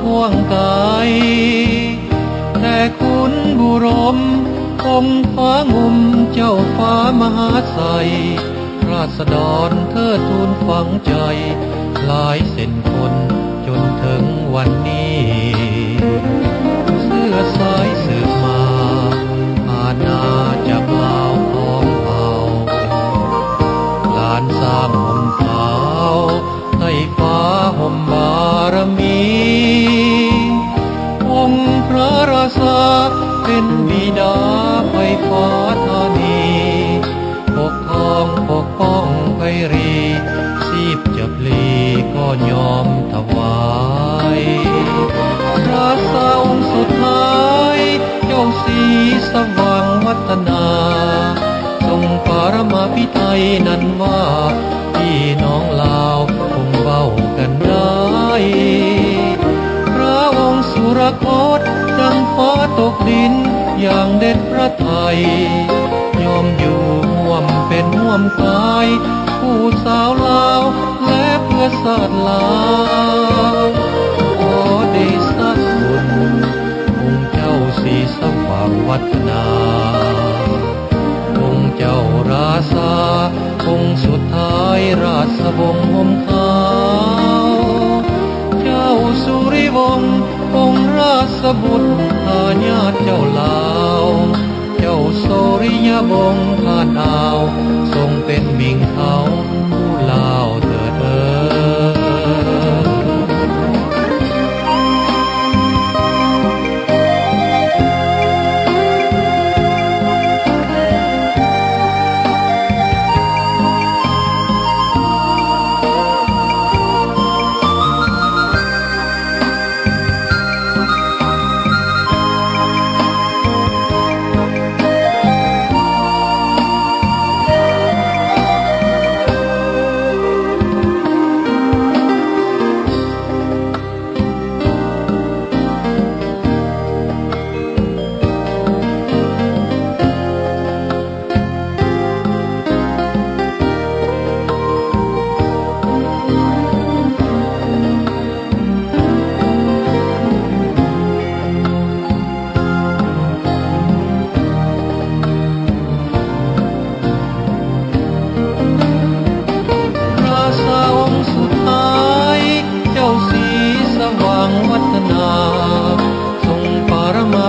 ควงไกแต่คุณบุรมคงฟ้างุมเจ้าฟ้ามหาใสราษฎรเธอทูลฝังใจหลายเส้นคนจนถึงวันนี้เสื้อสายสืบมาอาณาจะเปล่าของเผ่าลานสร้างห่มขาวให้ฟ้าห่มบารมีองค์พระราชาเป็นบิดาไฟฟ้าธานีปกครองปกป้องไพรีชีพจะพลีก็ยอมถวายราชาองค์สุดท้ายเจ้าศรีสว่างวัฒนาทรงปรมาภิไธยนั้นว่าพี่น้องลาวคงเว้ากันได้พระองค์สุรคตดังฟ้าตกดินอย่างเด็ดพระทัยยอมอยู่ห่วมเป็นห่วมตายผู้สาวลาวและเพื่อศาสตร์ลาวขอเดชะคุณองค์เจ้าศรีสว่างวัฒนาองค์เจ้าราชาองค์สุดท้ายราชวงศ์ห่มขาวเจ้าสุริวงศ์องค์ราชบุตรทายาทเจ้าลาวเจ้าโสริยบงศ์ผ่านอ่าวทรงเป็นมิ่งเขาผู้ลาวเถิด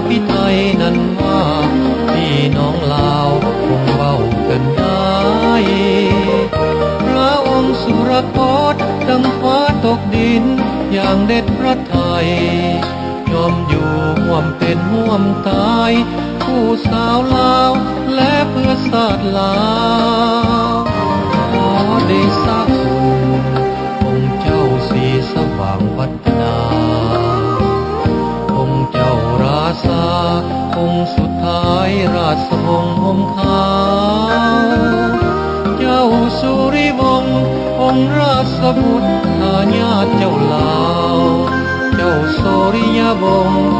ภิไธยนั้นว่าพี่น้องลาวคงเว้ากันได้พระองค์สุรคตดังฟ้าตกดินอย่างเด็ดพระทัยยอมอยู่ห่วมเป็นห่วมตายผู้สาวลาวและเพื่อศาสตร์ลาวขอเดชะคุณองค์เจ้าศรีสว่างวัฒนาองค์เจ้าราชาองค์สุดท้ายราชวงศ์ห่มขาวเจ้าสุริวงศ์องค์ราชบุตรทายาทเจ้าลาวเจ้าโสริยบงศ์